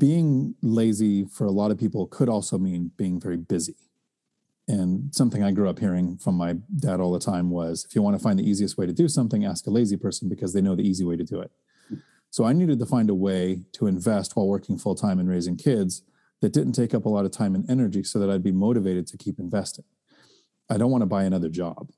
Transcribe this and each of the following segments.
being lazy for a lot of people could also mean being very busy. And something I grew up hearing from my dad all the time was, if you want to find the easiest way to do something, ask a lazy person because they know the easy way to do it. So I needed to find a way to invest while working full-time and raising kids that didn't take up a lot of time and energy so that I'd be motivated to keep investing. I don't want to buy another job.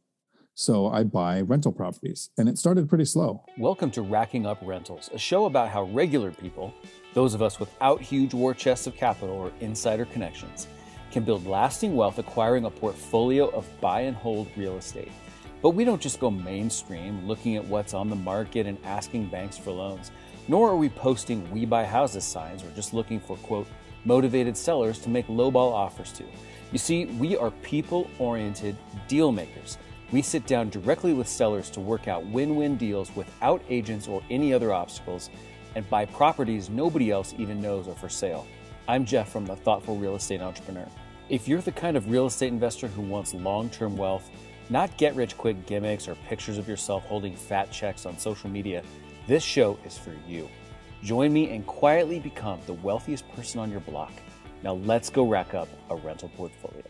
So I buy rental properties, and it started pretty slow. Welcome to Racking Up Rentals, a show about how regular people, those of us without huge war chests of capital or insider connections, can build lasting wealth acquiring a portfolio of buy and hold real estate. But we don't just go mainstream looking at what's on the market and asking banks for loans, nor are we posting "we buy houses" signs or just looking for, quote, motivated sellers to make lowball offers to. You see, we are people-oriented deal makers. We sit down directly with sellers to work out win-win deals without agents or any other obstacles and buy properties nobody else even knows are for sale. I'm Jeff from The Thoughtful Real Estate Entrepreneur. If you're the kind of real estate investor who wants long-term wealth, not get-rich-quick gimmicks or pictures of yourself holding fat checks on social media, this show is for you. Join me and quietly become the wealthiest person on your block. Now let's go rack up a rental portfolio.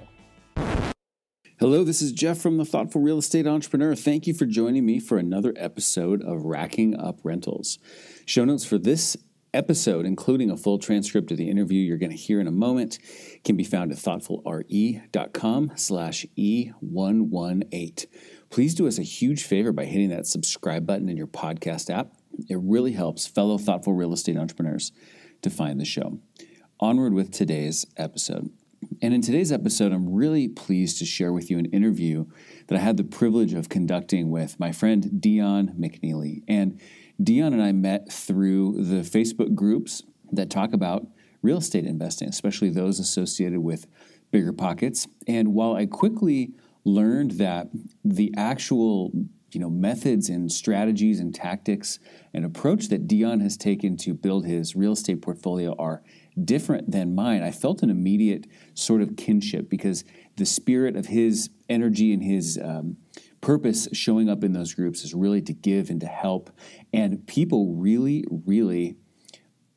Hello, this is Jeff from The Thoughtful Real Estate Entrepreneur. Thank you for joining me for another episode of Racking Up Rentals. Show notes for this episode, including a full transcript of the interview you're going to hear in a moment, can be found at thoughtfulre.com/E118. Please do us a huge favor by hitting that subscribe button in your podcast app. It really helps fellow thoughtful real estate entrepreneurs to find the show. Onward with today's episode. And in today's episode, I'm really pleased to share with you an interview that I had the privilege of conducting with my friend Dion McNeeley. And Dion and I met through the Facebook groups that talk about real estate investing, especially those associated with Bigger Pockets. And while I quickly learned that the actual methods and strategies and tactics and approach that Dion has taken to build his real estate portfolio are different than mine, I felt an immediate sort of kinship because the spirit of his energy and his purpose showing up in those groups is really to give and to help. And people really, really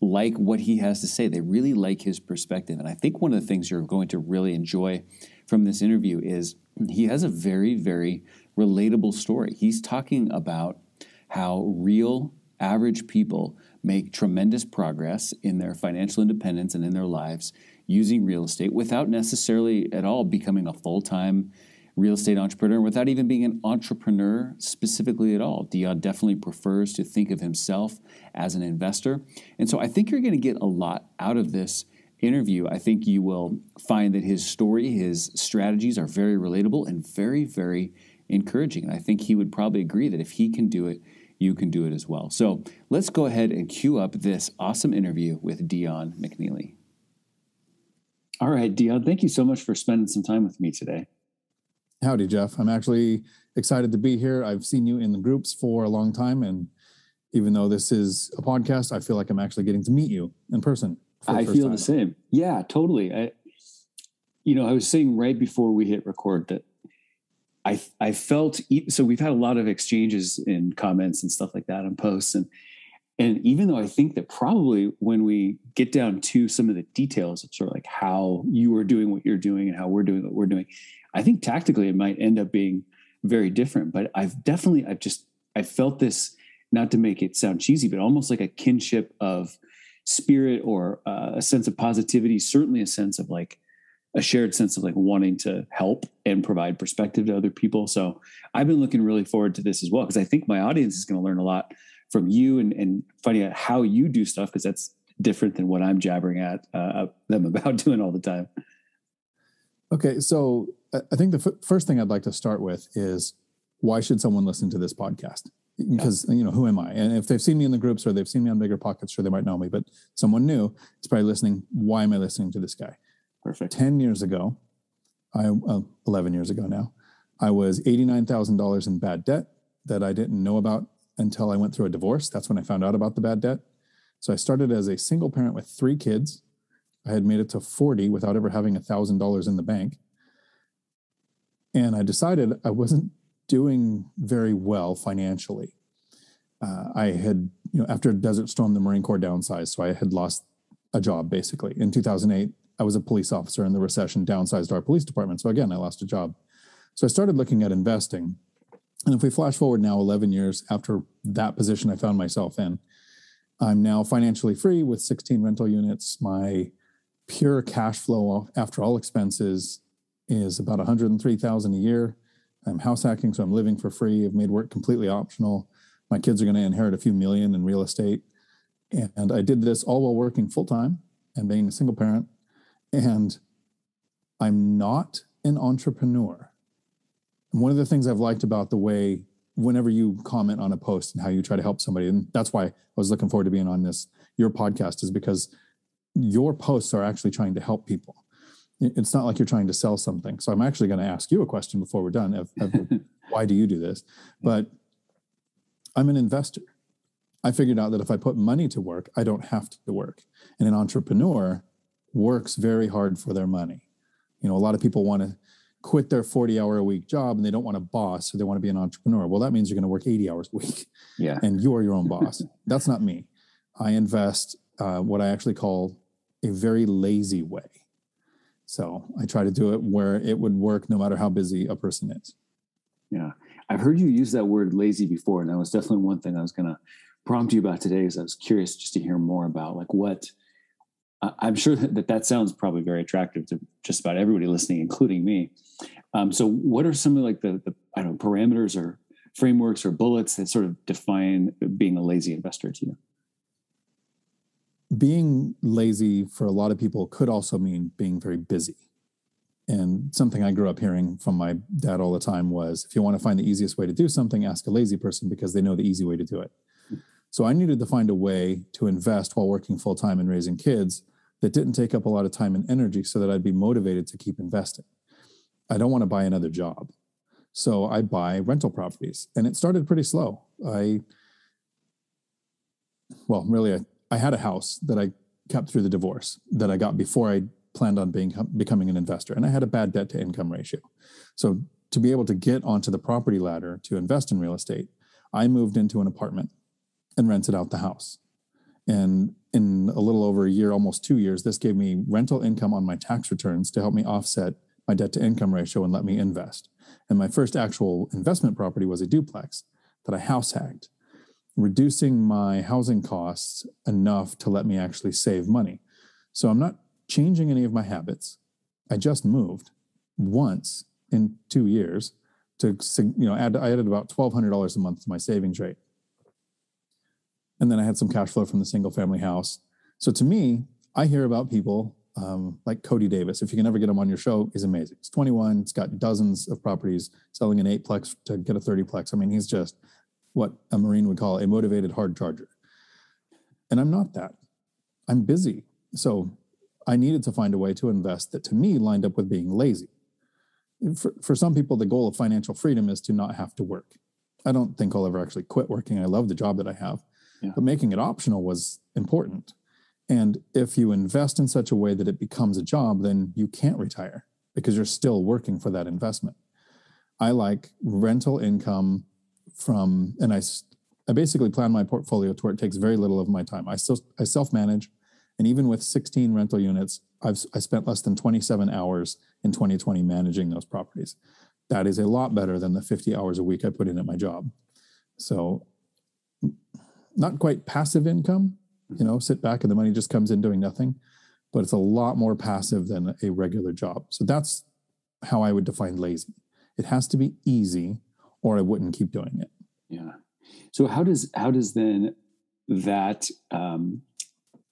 like what he has to say. They really like his perspective. And I think one of the things you're going to really enjoy from this interview is he has a very, very relatable story. He's talking about how real average people make tremendous progress in their financial independence and in their lives using real estate without necessarily at all becoming a full-time real estate entrepreneur, without even being an entrepreneur specifically at all. Dion definitely prefers to think of himself as an investor. And so I think you're going to get a lot out of this interview. I think you will find that his story, his strategies are very relatable and very, very encouraging. And I think he would probably agree that if he can do it, you can do it as well. So let's go ahead and cue up this awesome interview with Dion McNeeley. All right, Dion, thank you so much for spending some time with me today. Howdy, Jeff. I'm actually excited to be here. I've seen you in the groups for a long time, and even though this is a podcast, I feel like I'm actually getting to meet you in person. I feel the same. Yeah, totally. I was saying right before we hit record that I felt, so we've had a lot of exchanges in comments and stuff like that on posts. And even though I think that probably when we get down to some of the details of sort of like how you are doing what you're doing and how we're doing what we're doing, I think tactically it might end up being very different. But I felt this, not to make it sound cheesy, but almost like a kinship of spirit or a sense of positivity, certainly a sense of like, a shared sense of like wanting to help and provide perspective to other people. So I've been looking really forward to this as well, because I think my audience is going to learn a lot from you and finding out how you do stuff, because that's different than what I'm jabbering at them about doing all the time. Okay, so I think the first thing I'd like to start with is, why should someone listen to this podcast? Because, who am I? And if they've seen me in the groups or they've seen me on Bigger Pockets, sure, they might know me, but someone new is probably listening. Why am I listening to this guy? Perfect. 10 years ago, 11 years ago now, I was $89,000 in bad debt that I didn't know about until I went through a divorce. That's when I found out about the bad debt. So I started as a single parent with 3 kids. I had made it to 40 without ever having $1,000 in the bank. And I decided I wasn't doing very well financially. I had, after Desert Storm, the Marine Corps downsized. So I had lost a job, basically. In 2008, I was a police officer, and the recession downsized our police department. So again, I lost a job. So I started looking at investing. And if we flash forward now 11 years after that position I found myself in, I'm now financially free with 16 rental units. My pure cash flow after all expenses is about $103,000 a year. I'm house hacking, so I'm living for free. I've made work completely optional. My kids are going to inherit a few million in real estate. And I did this all while working full-time and being a single parent. And I'm not an entrepreneur. And one of the things I've liked about the way, whenever you comment on a post and how you try to help somebody, and that's why I was looking forward to being on your podcast, is because your posts are actually trying to help people. It's not like you're trying to sell something. So I'm actually going to ask you a question before we're done of why do you do this? But I'm an investor. I figured out that if I put money to work, I don't have to work. And an entrepreneur works very hard for their money. A lot of people want to quit their 40-hour-a-week job and they don't want a boss, so they want to be an entrepreneur. Well, that means you're going to work 80 hours a week. Yeah. And you are your own boss. That's not me. I invest what I actually call a very lazy way. So I try to do it where it would work no matter how busy a person is. Yeah. I've heard you use that word lazy before, and that was definitely one thing I was going to prompt you about today, because I was curious just to hear more about what I'm sure that sounds probably very attractive to just about everybody listening, including me. So what are some of the parameters or frameworks or bullets that sort of define being a lazy investor to you? Being lazy for a lot of people could also mean being very busy. And something I grew up hearing from my dad all the time was, if you want to find the easiest way to do something, ask a lazy person, because they know the easy way to do it. So I needed to find a way to invest while working full time and raising kids that didn't take up a lot of time and energy, so that I'd be motivated to keep investing. I don't want to buy another job. So I buy rental properties, and it started pretty slow. I had a house that I kept through the divorce that I got before I planned on becoming an investor. And I had a bad debt to income ratio. So to be able to get onto the property ladder to invest in real estate, I moved into an apartment and rented out the house. And in a little over a year, almost 2 years, this gave me rental income on my tax returns to help me offset my debt to income ratio and let me invest. And my first actual investment property was a duplex that I house hacked, reducing my housing costs enough to let me actually save money. So I'm not changing any of my habits. I just moved once in 2 years to, I added about $1,200 a month to my savings rate. And then I had some cash flow from the single family house. So to me, I hear about people like Cody Davis. If you can ever get him on your show, he's amazing. He's 21. He's got dozens of properties, selling an 8-plex to get a 30-plex. I mean, he's just what a Marine would call a motivated hard charger. And I'm not that. I'm busy. So I needed to find a way to invest that to me lined up with being lazy. For some people, the goal of financial freedom is to not have to work. I don't think I'll ever actually quit working. I love the job that I have. Yeah. But making it optional was important. And if you invest in such a way that it becomes a job, then you can't retire because you're still working for that investment. I like rental income and I basically plan my portfolio to where it takes very little of my time. I self-manage. And even with 16 rental units, I spent less than 27 hours in 2020 managing those properties. That is a lot better than the 50 hours a week I put in at my job. So not quite passive income, sit back and the money just comes in doing nothing, but it's a lot more passive than a regular job. So that's how I would define lazy. It has to be easy or I wouldn't keep doing it. Yeah. So how does then that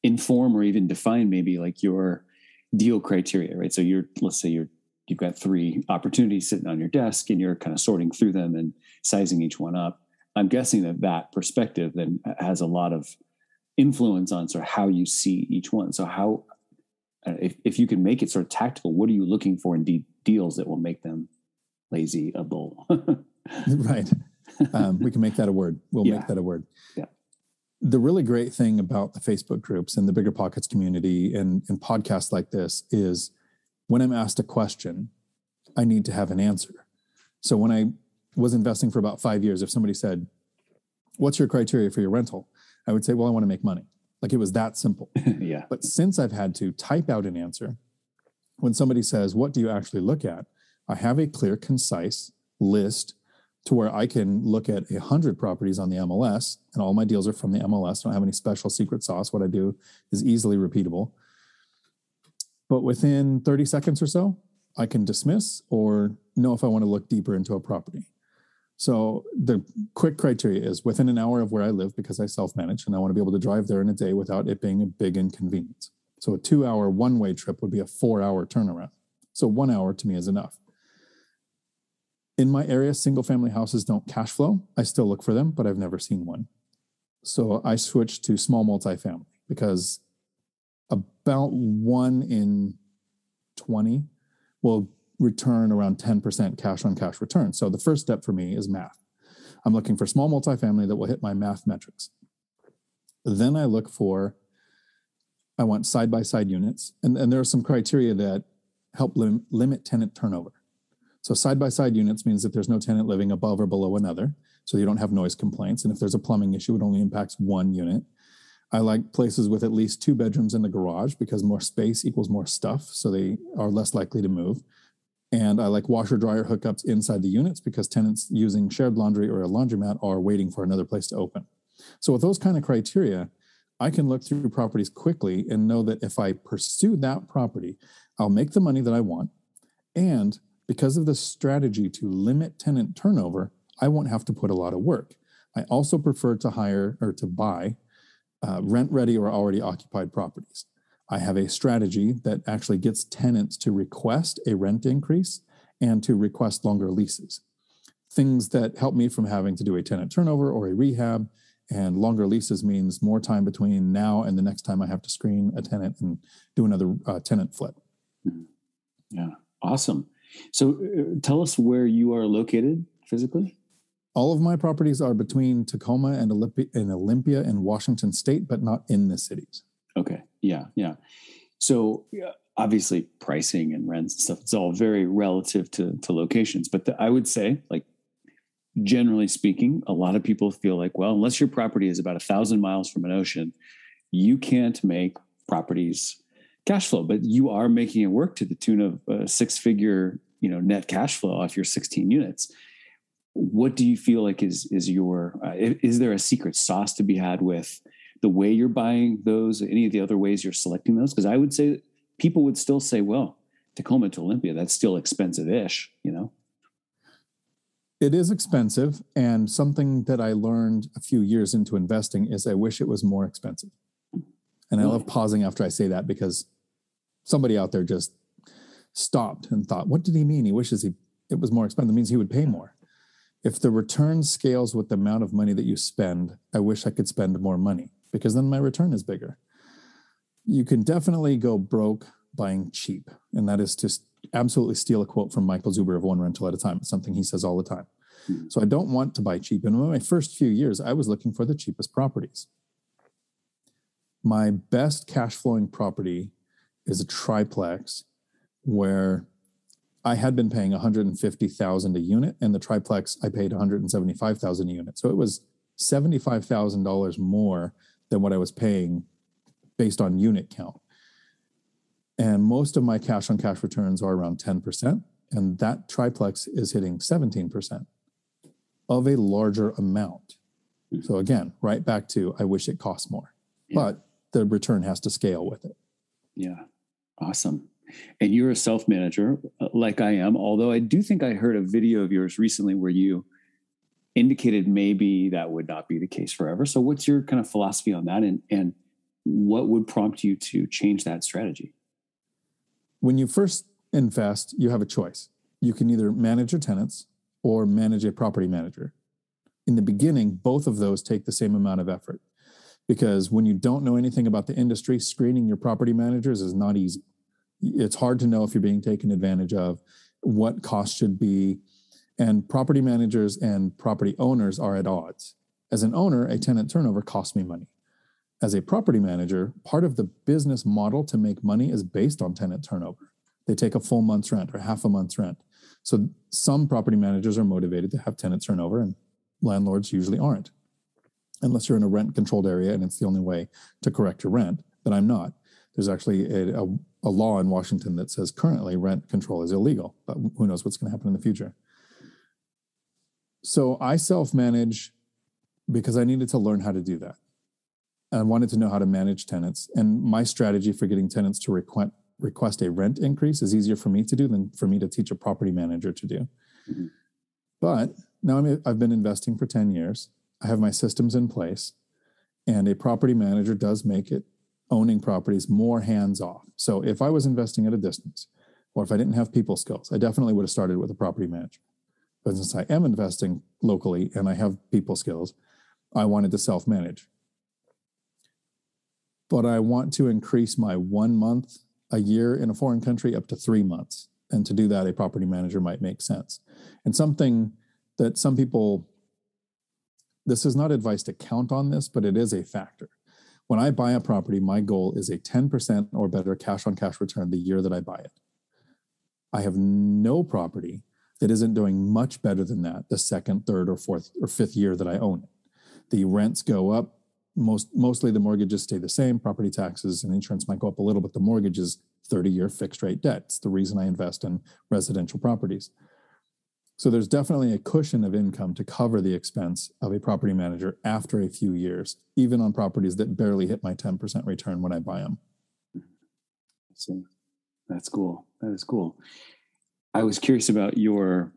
inform or even define maybe like your deal criteria, right? So let's say you've got 3 opportunities sitting on your desk and you're kind of sorting through them and sizing each one up. I'm guessing that perspective then has a lot of influence on sort of how you see each one. So how, if you can make it sort of tactical, what are you looking for in deals that will make them lazy-able? Right. We can make that a word. We'll make that a word. Yeah. The really great thing about the Facebook groups and the Bigger Pockets community and podcasts like this is when I'm asked a question, I need to have an answer. So when I was investing for about 5 years, if somebody said, "What's your criteria for your rental?" I would say, "Well, I want to make money." Like it was that simple. Yeah. But since I've had to type out an answer, when somebody says, what do you actually look at? I have a clear, concise list to where I can look at 100 properties on the MLS, and all my deals are from the MLS. I don't have any special secret sauce. What I do is easily repeatable. But within 30 seconds or so, I can dismiss or know if I want to look deeper into a property. So the quick criteria is within an hour of where I live, because I self-manage and I want to be able to drive there in a day without it being a big inconvenience. So a 2-hour one-way trip would be a 4-hour turnaround. So 1 hour to me is enough. In my area, single-family houses don't cash flow. I still look for them, but I've never seen one. So I switched to small multifamily because about 1 in 20 will return around 10% cash-on-cash return. So the first step for me is math. I'm looking for small multifamily that will hit my math metrics. Then I look for, I want side-by-side units. And there are some criteria that help limit tenant turnover. So side-by-side units means that there's no tenant living above or below another, so you don't have noise complaints. And if there's a plumbing issue, it only impacts one unit. I like places with at least 2 bedrooms in the garage because more space equals more stuff, so they are less likely to move. And I like washer-dryer hookups inside the units because tenants using shared laundry or a laundromat are waiting for another place to open. So with those kind of criteria, I can look through properties quickly and know that if I pursue that property, I'll make the money that I want. And because of the strategy to limit tenant turnover, I won't have to put a lot of work. I also prefer to hire or to buy rent-ready or already occupied properties. I have a strategy that actually gets tenants to request a rent increase and to request longer leases. Things that help me from having to do a tenant turnover or a rehab, and longer leases means more time between now and the next time I have to screen a tenant and do another tenant flip. Yeah, awesome. So tell us where you are located physically. All of my properties are between Tacoma and Olympia and Washington State, but not in the cities. Okay. Yeah. So obviously pricing and rents and stuff, it's all very relative to locations. But I would say, like, generally speaking, a lot of people feel like, well, unless your property is about 1,000 miles from an ocean, you can't make properties cash flow, but you are making it work to the tune of a 6-figure, net cash flow off your 16 units. What do you feel like is there a secret sauce to be had with the way you're buying those, any of the other ways you're selecting those? Because I would say people would still say, well, Tacoma to Olympia, that's still expensive-ish, It is expensive. And something that I learned a few years into investing is I wish it was more expensive. And I love pausing after I say that because somebody out there just stopped and thought, what did he mean? He wishes it was more expensive. It means he would pay more. If the return scales with the amount of money that you spend, I wish I could spend more money because then my return is bigger. You can definitely go broke buying cheap. And that is to absolutely steal a quote from Michael Zuber of One Rental at a Time. It's something he says all the time. So I don't want to buy cheap. And in my first few years, I was looking for the cheapest properties. My best cash flowing property is a triplex where I had been paying $150,000 a unit, and the triplex I paid $175,000 a unit. So it was $75,000 more than what I was paying based on unit count. And most of my cash on cash returns are around 10%, and that triplex is hitting 17% of a larger amount. So again, right back to I wish it cost more, but the return has to scale with it. Yeah. Awesome. And you're a self-manager like I am, although I do think I heard a video of yours recently where you indicated maybe that would not be the case forever. So what's your kind of philosophy on that? And what would prompt you to change that strategy? When you first invest, you have a choice. You can either manage your tenants or manage a property manager. In the beginning, both of those take the same amount of effort because when you don't know anything about the industry, screening your property managers is not easy. It's hard to know if you're being taken advantage of, what costs should be, and property managers and property owners are at odds. As an owner, a tenant turnover costs me money. As a property manager, part of the business model to make money is based on tenant turnover. They take a full month's rent or half a month's rent. So some property managers are motivated to have tenant turnover and landlords usually aren't. unless you're in a rent-controlled area and it's the only way to correct your rent, but I'm not. There's actually a law in Washington that says currently rent control is illegal, but who knows what's going to happen in the future. So I self-manage because I needed to learn how to do that. I wanted to know how to manage tenants. And my strategy for getting tenants to request a rent increase is easier for me to do than for me to teach a property manager to do. Mm-hmm. But now I've been investing for 10 years. I have my systems in place, and a property manager does make it owning properties more hands-off. So if I was investing at a distance, or if I didn't have people skills, I definitely would have started with a property manager. But since I am investing locally and I have people skills, I wanted to self-manage. But I want to increase my 1 month a year in a foreign country up to 3 months. And to do that, a property manager might make sense. And something that some people, this is not advice to count on this, but it is a factor. When I buy a property, my goal is a 10% or better cash on cash return the year that I buy it. I have no property that isn't doing much better than that the second, third, or fourth, or fifth year that I own it. The rents go up. Mostly the mortgages stay the same. Property taxes and insurance might go up a little, but the mortgage is 30-year fixed rate debt. It's the reason I invest in residential properties. So there's definitely a cushion of income to cover the expense of a property manager after a few years, even on properties that barely hit my 10% return when I buy them. So that's cool. That is cool. I was curious about one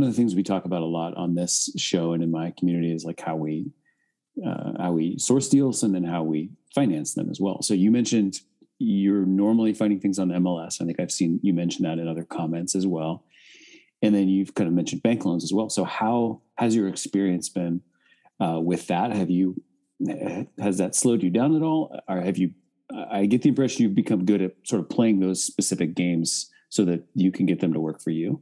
of the things we talk about a lot on this show and in my community is like how we source deals and then how we finance them as well. So you mentioned you're normally finding things on MLS. I think I've seen you mention that in other comments as well. And then you've kind of mentioned bank loans as well. So how has your experience been with that? Has that slowed you down at all? Or I get the impression you've become good at sort of playing those specific games so that you can get them to work for you.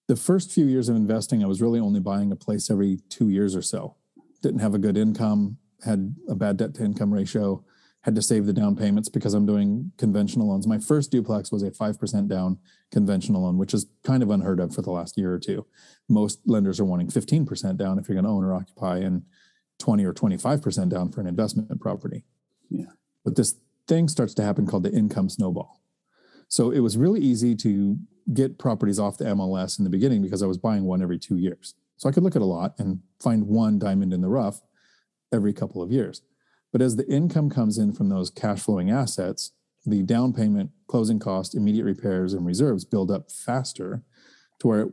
The first few years of investing, I was really only buying a place every 2 years or so. Didn't have a good income, had a bad debt to income ratio, had to save the down payments because I'm doing conventional loans. My first duplex was a 5% down conventional loan, which is kind of unheard of for the last year or two. Most lenders are wanting 15% down if you're going to own or occupy and 20 or 25% down for an investment property. Yeah. But this thing starts to happen called the income snowball. So it was really easy to get properties off the MLS in the beginning because I was buying one every 2 years. So I could look at a lot and find one diamond in the rough every couple of years. But as the income comes in from those cash flowing assets, the down payment, closing cost, immediate repairs, and reserves build up faster to where,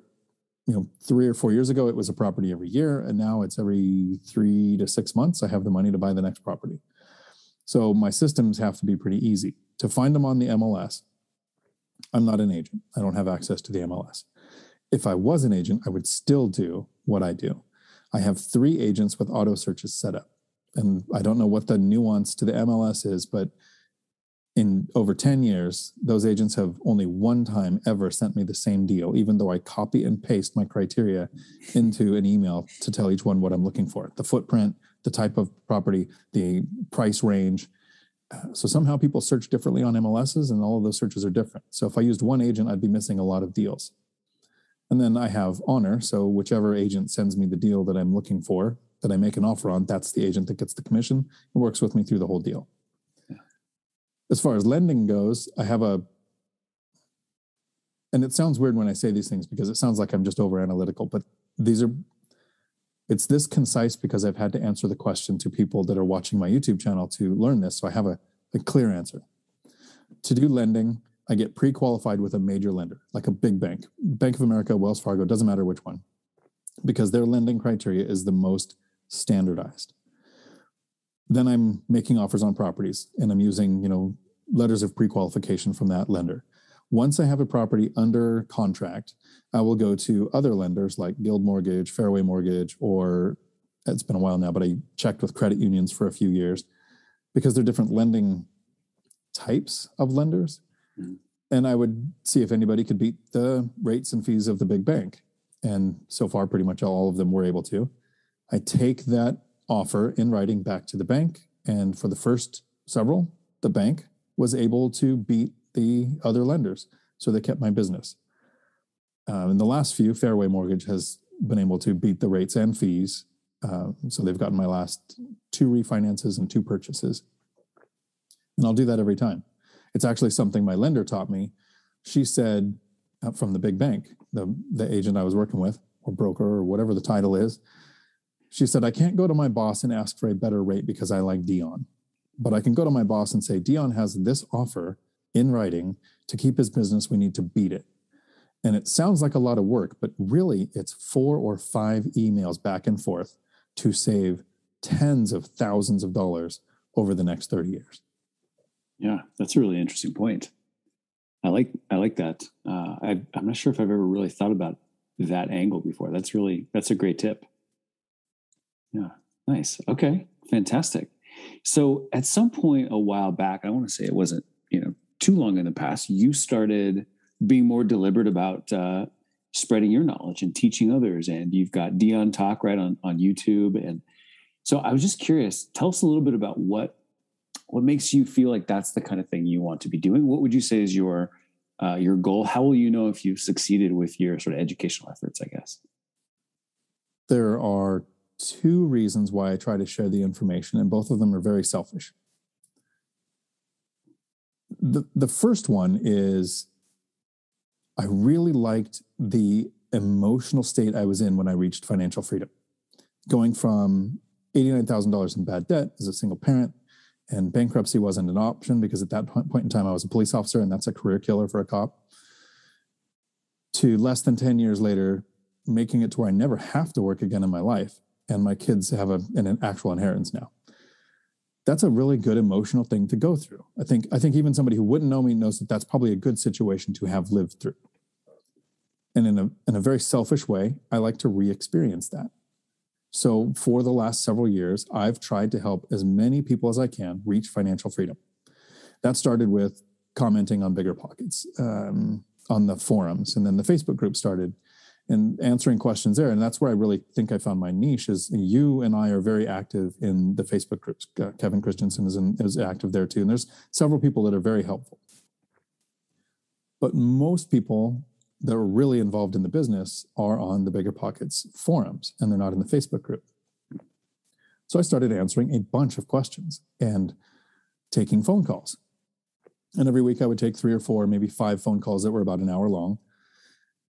3 or 4 years ago, it was a property every year. And now it's every 3 to 6 months, I have the money to buy the next property. So my systems have to be pretty easy. To find them on the MLS, I'm not an agent. I don't have access to the MLS. If I was an agent, I would still do what I do. I have 3 agents with auto searches set up. And I don't know what the nuance to the MLS is, but in over 10 years, those agents have only one time ever sent me the same deal, even though I copy and paste my criteria into an email to tell each one what I'm looking for. The footprint, the type of property, the price range. So somehow people search differently on MLSs, and all of those searches are different. So if I used one agent, I'd be missing a lot of deals. And then I have Honor. So whichever agent sends me the deal that I'm looking for, that I make an offer on, that's the agent that gets the commission and works with me through the whole deal. Yeah. As far as lending goes, I have and it sounds weird when I say these things because it sounds like I'm just over analytical, but it's this concise because I've had to answer the question to people that are watching my YouTube channel to learn this. So I have a clear answer. To do lending, I get pre-qualified with a major lender, like a big bank. Bank of America, Wells Fargo, doesn't matter which one, because their lending criteria is the most standardized. Then I'm making offers on properties, and I'm using, letters of pre-qualification from that lender. Once I have a property under contract, I will go to other lenders like Guild Mortgage, Fairway Mortgage, or it's been a while now, but I checked with credit unions for a few years because they're different lending types of lenders. Mm-hmm. And I would see if anybody could beat the rates and fees of the big bank. And so far, pretty much all of them were able to. I take that offer in writing back to the bank. And for the first several, the bank was able to beat the other lenders. So they kept my business. In the last few, Fairway Mortgage has been able to beat the rates and fees So they've gotten my last 2 refinances and 2 purchases. And I'll do that every time. It's actually something my lender taught me. She said, from the big bank, the agent I was working with, or broker, or whatever the title is, she said, I can't go to my boss and ask for a better rate because I like Dion. But I can go to my boss and say, Dion has this offer in writing to keep his business. We need to beat it. And it sounds like a lot of work, but really it's 4 or 5 emails back and forth to save tens of thousands of dollars over the next 30 years. Yeah, that's a really interesting point. I like that. I'm not sure if I've ever really thought about that angle before. That's a great tip. Yeah, nice. Okay, fantastic. So at some point a while back, I want to say it wasn't, too long in the past, you started being more deliberate about spreading your knowledge and teaching others. And you've got Dion Talk right on YouTube. And so I was just curious, tell us a little bit about what makes you feel like that's the kind of thing you want to be doing. What would you say is your goal? How will you know if you've succeeded with your sort of educational efforts, I guess? There are 2 reasons why I try to share the information, and both of them are very selfish. The first one is I really liked the emotional state I was in when I reached financial freedom. Going from $89,000 in bad debt as a single parent, and bankruptcy wasn't an option because at that point in time I was a police officer, and that's a career killer for a cop, to less than 10 years later, making it to where I never have to work again in my life, and my kids have an actual inheritance now. That's a really good emotional thing to go through. I think even somebody who wouldn't know me knows that that's probably a good situation to have lived through. And in a very selfish way, I like to re-experience that. So for the last several years, I've tried to help as many people as I can reach financial freedom. That started with commenting on Bigger Pockets, on the forums, and then the Facebook group started, and answering questions there. And that's where I really think I found my niche. Is you and I are very active in the Facebook groups. Kevin Christensen is active there too. And there's several people that are very helpful. But most people that are really involved in the business are on the Bigger Pockets forums, and they're not in the Facebook group. So I started answering a bunch of questions and taking phone calls. And every week I would take 3 or 4, maybe 5 phone calls that were about an hour long.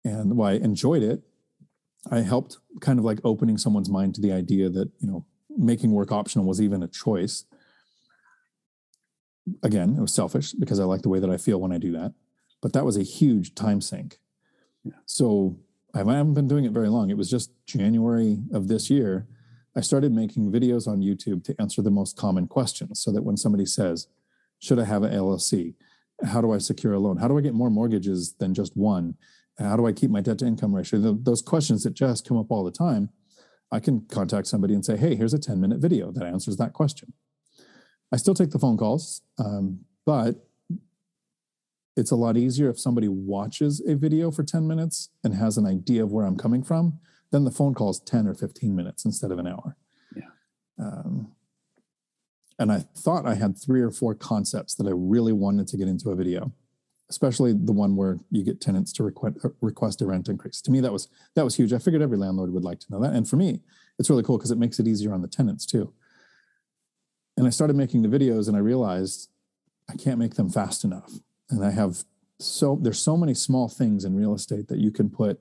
And while I enjoyed it, I helped kind of like opening someone's mind to the idea that, making work optional was even a choice. Again, it was selfish because I like the way that I feel when I do that. But that was a huge time sink. Yeah. So I haven't been doing it very long. It was just January of this year. I started making videos on YouTube to answer the most common questions, so that when somebody says, should I have an LLC? How do I secure a loan? How do I get more mortgages than just one? How do I keep my debt to income ratio? Those questions that just come up all the time, I can contact somebody and say, hey, here's a 10-minute video that answers that question. I still take the phone calls, but it's a lot easier if somebody watches a video for 10 minutes and has an idea of where I'm coming from, than the phone call is 10 or 15 minutes instead of an hour. Yeah. And I thought I had 3 or 4 concepts that I really wanted to get into a video, especially the one where you get tenants to request a rent increase. To me, that was huge. I figured every landlord would like to know that. And for me, it's really cool because it makes it easier on the tenants too. And I started making the videos, and I realized I can't make them fast enough. And there's so many small things in real estate that you can put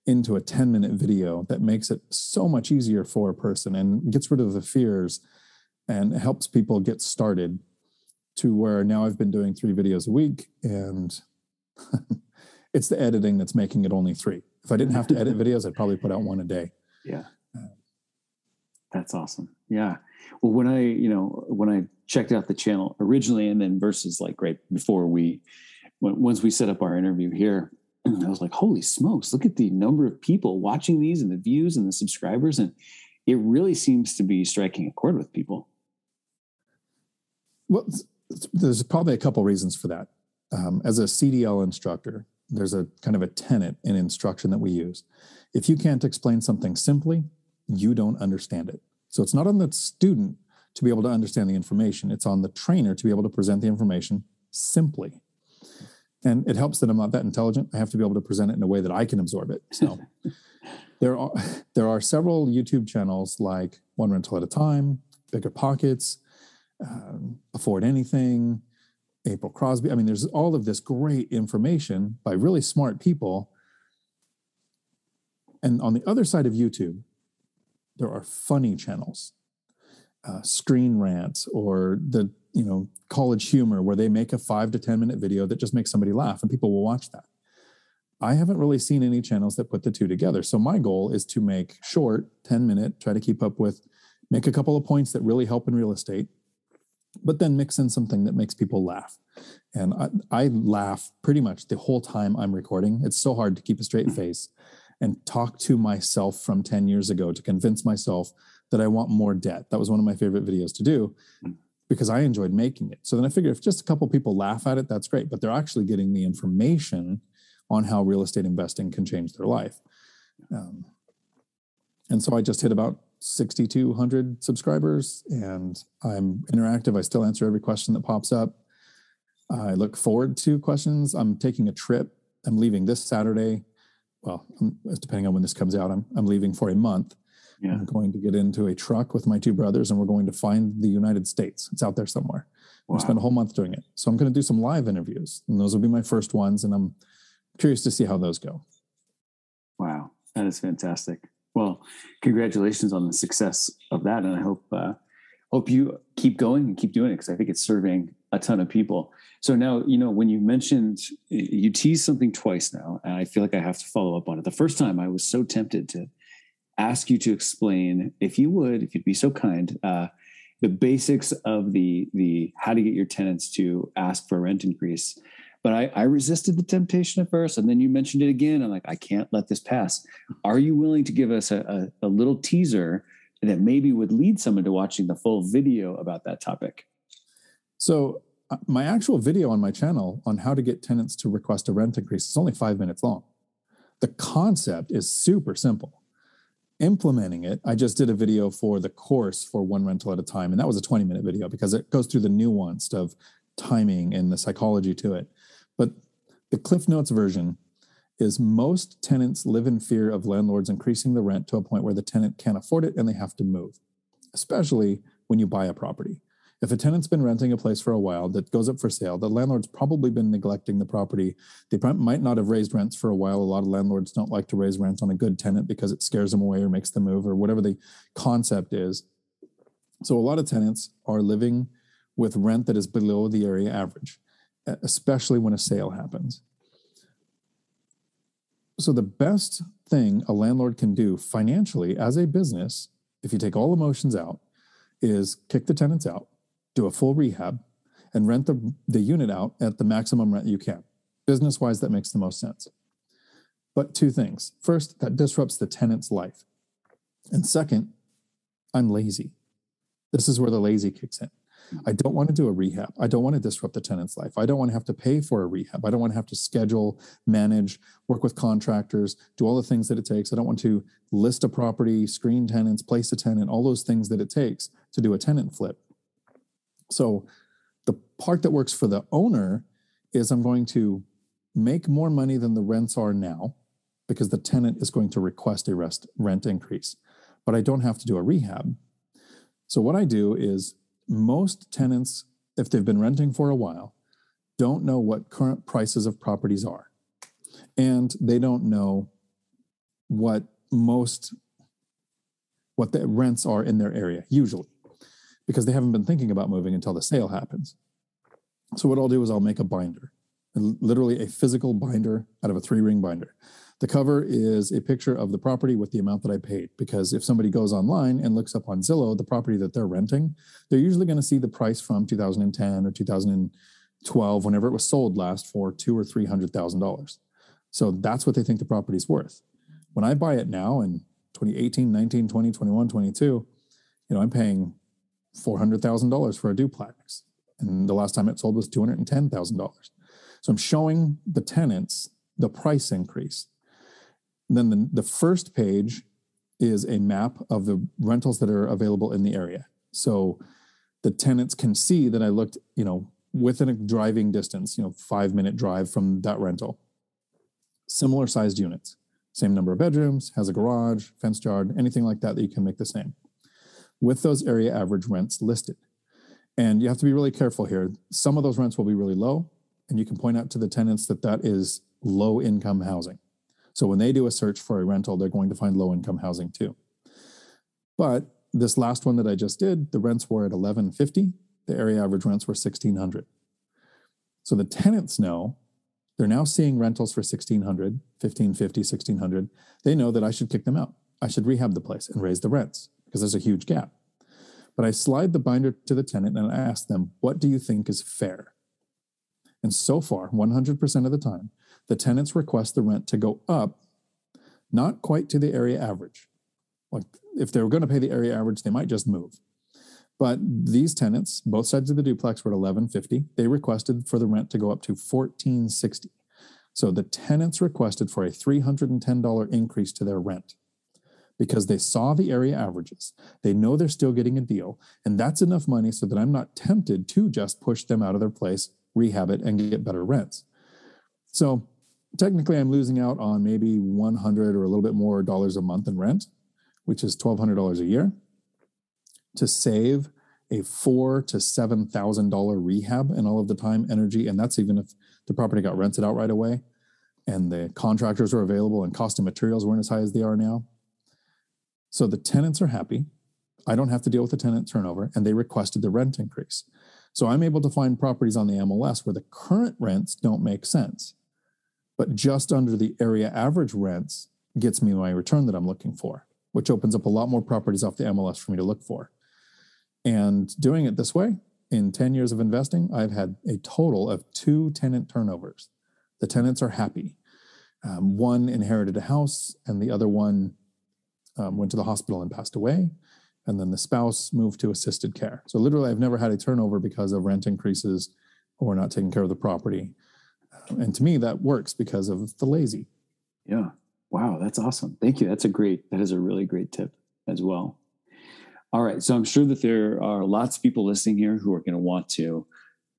into a 10-minute video that makes it so much easier for a person and gets rid of the fears and helps people get started, to where now I've been doing 3 videos a week, and it's the editing that's making it only 3. If I didn't have to edit videos, I'd probably put out 1 a day. Yeah. That's awesome. Yeah. Well, when I checked out the channel originally, and then versus like right before once we set up our interview here, I was like, holy smokes, look at the number of people watching these and the views and the subscribers. And it really seems to be striking a chord with people. Well, there's probably a couple reasons for that. As a CDL instructor, there's a kind of a tenet in instruction that we use. If you can't explain something simply, you don't understand it. So it's not on the student to be able to understand the information. It's on the trainer to be able to present the information simply. And it helps that I'm not that intelligent. I have to be able to present it in a way that I can absorb it. So There are there are several YouTube channels like One Rental at a Time, Bigger Pockets, Afford Anything, April Crosby. I mean, there's all of this great information by really smart people. And on the other side of YouTube, there are funny channels, Screen Rants, or the College Humor, where they make a 5 to 10 minute video that just makes somebody laugh, and people will watch that. I haven't really seen any channels that put the two together. So my goal is to make short, 10-minute, try to keep up with, make a couple of points that really help in real estate, but then mix in something that makes people laugh. And I laugh pretty much the whole time I'm recording. It's so hard to keep a straight face and talk to myself from 10 years ago to convince myself that I want more debt. That was one of my favorite videos to do because I enjoyed making it. So then I figured if just a couple people laugh at it, that's great, but they're actually getting the information on how real estate investing can change their life. And so I just hit about 6,200 subscribers, and I'm interactive. I still answer every question that pops up. I look forward to questions. I'm taking a trip. I'm leaving this Saturday. Well, depending on when this comes out, I'm leaving for a month. Yeah. I'm going to get into a truck with my two brothers, and we're going to find the United States. It's out there somewhere. Wow. We'll spend a whole month doing it. So I'm going to do some live interviews, and those will be my first ones, and I'm curious to see how those go. Wow, that is fantastic. Well, congratulations on the success of that, and I hope you keep going and keep doing it, because I think it's serving a ton of people. So now, when you mentioned, you teased something twice now, and I feel like I have to follow up on it. The first time I was so tempted to ask you to explain, if you'd be so kind, the basics of the how to get your tenants to ask for a rent increase. But I resisted the temptation at first, and then you mentioned it again. I'm like, I can't let this pass. Are you willing to give us a little teaser that maybe would lead someone to watching the full video about that topic? So my actual video on my channel on how to get tenants to request a rent increase is only 5 minutes long. The concept is super simple. Implementing it, I just did a video for the course for One Rental at a Time, and that was a 20-minute video because it goes through the nuance of timing and the psychology to it. But the Cliff Notes version is most tenants live in fear of landlords increasing the rent to a point where the tenant can't afford it and they have to move, especially when you buy a property. If a tenant's been renting a place for a while that goes up for sale, the landlord's probably been neglecting the property. They might not have raised rents for a while. A lot of landlords don't like to raise rent on a good tenant because it scares them away or makes them move or whatever the concept is. So a lot of tenants are living with rent that is below the area average, especially when a sale happens. So the best thing a landlord can do financially as a business, if you take all emotions out, is kick the tenants out, do a full rehab, and rent the unit out at the maximum rent you can. Business-wise, that makes the most sense. But two things. First, that disrupts the tenant's life. And second, I'm lazy. This is where the lazy kicks in. I don't want to do a rehab. I don't want to disrupt the tenant's life. I don't want to have to pay for a rehab. I don't want to have to schedule, manage, work with contractors, do all the things that it takes. I don't want to list a property, screen tenants, place a tenant, all those things that it takes to do a tenant flip. So the part that works for the owner is I'm going to make more money than the rents are now because the tenant is going to request a rent increase, but I don't have to do a rehab. So what I do is most tenants, if they've been renting for a while, don't know what current prices of properties are. And they don't know what the rents are in their area, usually, because they haven't been thinking about moving until the sale happens. So what I'll do is I'll make a binder, literally a physical binder out of a 3-ring binder. The cover is a picture of the property with the amount that I paid, because if somebody goes online and looks up on Zillow, the property that they're renting, they're usually going to see the price from 2010 or 2012, whenever it was sold last, for $200,000 or $300,000. So that's what they think the property's worth. When I buy it now in 2018, 19, 20, 21, 22, I'm paying $400,000 for a duplex. And the last time it sold was $210,000. So I'm showing the tenants the price increase. Then the first page is a map of the rentals that are available in the area. So the tenants can see that I looked, within a driving distance, 5-minute drive from that rental. Similar sized units. Same number of bedrooms, has a garage, fenced yard, anything like that you can make the same, with those area average rents listed. And you have to be really careful here. Some of those rents will be really low, and you can point out to the tenants that that is low income housing. So when they do a search for a rental, they're going to find low income housing too. But this last one that I just did, the rents were at $1,150. The area average rents were $1,600. So the tenants know, they're now seeing rentals for $1,600, $1,550, $1,600. They know that I should kick them out. I should rehab the place and raise the rents because there's a huge gap. But I slide the binder to the tenant and I ask them, what do you think is fair? And so far, 100% of the time, the tenants request the rent to go up, not quite to the area average. Like if they were going to pay the area average, they might just move. But these tenants, both sides of the duplex were at $1,150. They requested for the rent to go up to $1,460. So the tenants requested for a $310 increase to their rent because they saw the area averages. They know they're still getting a deal, and that's enough money so that I'm not tempted to just push them out of their place, rehab it, and get better rents. So technically, I'm losing out on maybe $100 or a little bit more dollars a month in rent, which is $1,200 a year, to save a $4,000 to $7,000 rehab and all of the time, energy, and that's even if the property got rented out right away and the contractors were available and cost of materials weren't as high as they are now. So the tenants are happy. I don't have to deal with the tenant turnover, and they requested the rent increase. So I'm able to find properties on the MLS where the current rents don't make sense, but just under the area average rents gets me my return that I'm looking for, which opens up a lot more properties off the MLS for me to look for. And doing it this way, in 10 years of investing, I've had a total of 2 tenant turnovers. The tenants are happy. One inherited a house, and the other one went to the hospital and passed away. And then the spouse moved to assisted care. So literally, I've never had a turnover because of rent increases or not taking care of the property. And to me, that works because of the lazy. Yeah. Wow. That's awesome. Thank you. That is a really great tip as well. All right. So I'm sure that there are lots of people listening here who are going to want to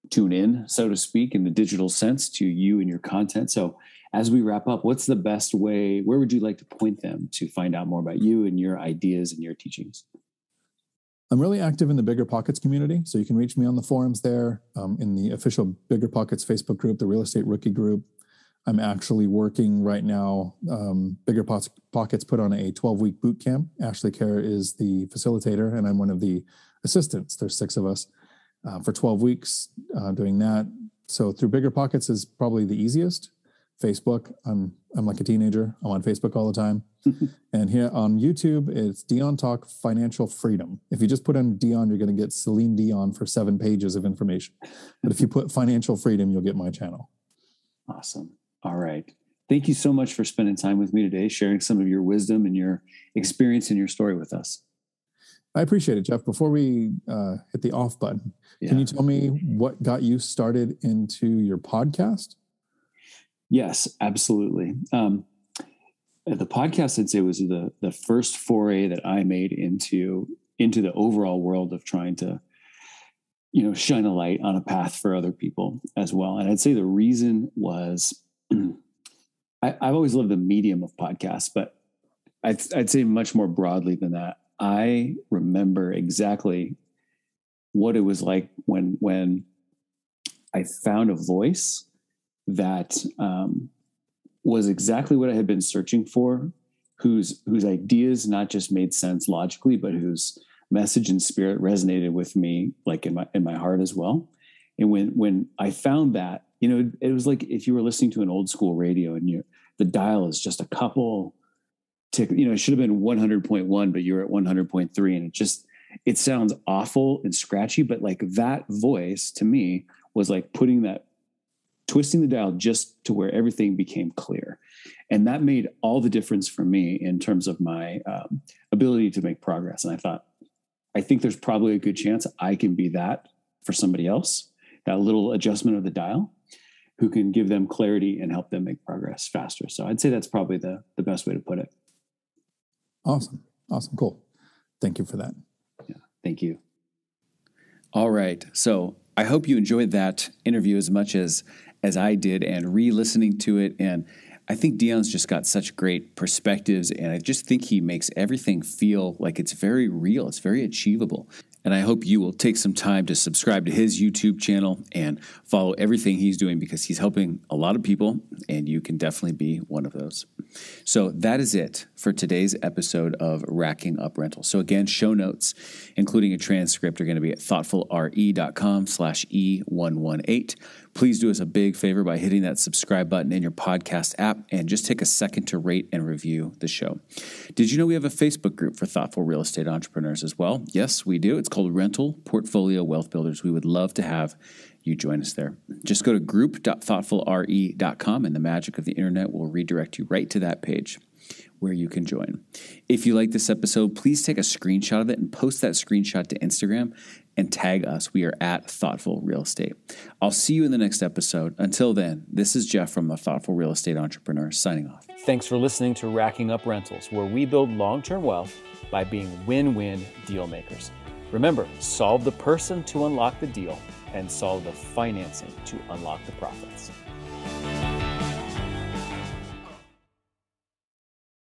tune in, so to speak, in the digital sense to you and your content. So as we wrap up, what's the best way, where would you like to point them to find out more about you and your ideas and your teachings? I'm really active in the Bigger Pockets community. So you can reach me on the forums there, in the official Bigger Pockets Facebook group, the Real Estate Rookie group. I'm actually working right now. Bigger Pockets put on a 12-week boot camp. Ashley Kerr is the facilitator, and I'm one of the assistants. There's 6 of us for 12 weeks doing that. So through Bigger Pockets is probably the easiest. Facebook, I'm like a teenager. I'm on Facebook all the time. And here on YouTube, it's Dion Talk Financial Freedom. If you just put in Dion, you're going to get Celine Dion for 7 pages of information. But if you put Financial Freedom, you'll get my channel. Awesome. All right. Thank you so much for spending time with me today, sharing some of your wisdom and your experience and your story with us. I appreciate it, Jeff. Before we hit the off button, Can you tell me what got you started into your podcast? Yes, absolutely. The podcast, I'd say, was the first foray that I made into the overall world of trying to, shine a light on a path for other people as well. And I'd say the reason was I've always loved the medium of podcasts, but I'd say much more broadly than that. I remember exactly what it was like when I found a voice that was exactly what I had been searching for, whose ideas not just made sense logically, but whose message and spirit resonated with me, like in my heart as well. And when I found that, it was like if you were listening to an old school radio and the dial is just a couple tick, it should have been 100.1, but you're at 100.3, and it sounds awful and scratchy, but like that voice to me was like twisting the dial just to where everything became clear. And that made all the difference for me in terms of my ability to make progress. And I think there's probably a good chance I can be that for somebody else, that little adjustment of the dial, who can give them clarity and help them make progress faster. So I'd say that's probably the best way to put it. Awesome. Cool. Thank you for that. Yeah. Thank you. All right. So I hope you enjoyed that interview as much as I did, and re-listening to it. And I think Dion's just got such great perspectives, and I just think he makes everything feel like it's very real. It's very achievable. And I hope you will take some time to subscribe to his YouTube channel and follow everything he's doing, because he's helping a lot of people, and you can definitely be one of those. So that is it for today's episode of Racking Up Rentals. So again, show notes, including a transcript, are going to be at thoughtfulre.com/E118. Please do us a big favor by hitting that subscribe button in your podcast app, and just take a second to rate and review the show. Did you know we have a Facebook group for thoughtful real estate entrepreneurs as well? Yes, we do. It's called Rental Portfolio Wealth Builders. We would love to have you join us there. Just go to group.thoughtfulre.com, and the magic of the internet will redirect you right to that page where you can join. If you like this episode, please take a screenshot of it and post that screenshot to Instagram and tag us. We are at Thoughtful Real Estate. I'll see you in the next episode. Until then, this is Jeff from the Thoughtful Real Estate Entrepreneur signing off. Thanks for listening to Racking Up Rentals, where we build long-term wealth by being win-win deal makers. Remember, solve the person to unlock the deal, and solve the financing to unlock the profits.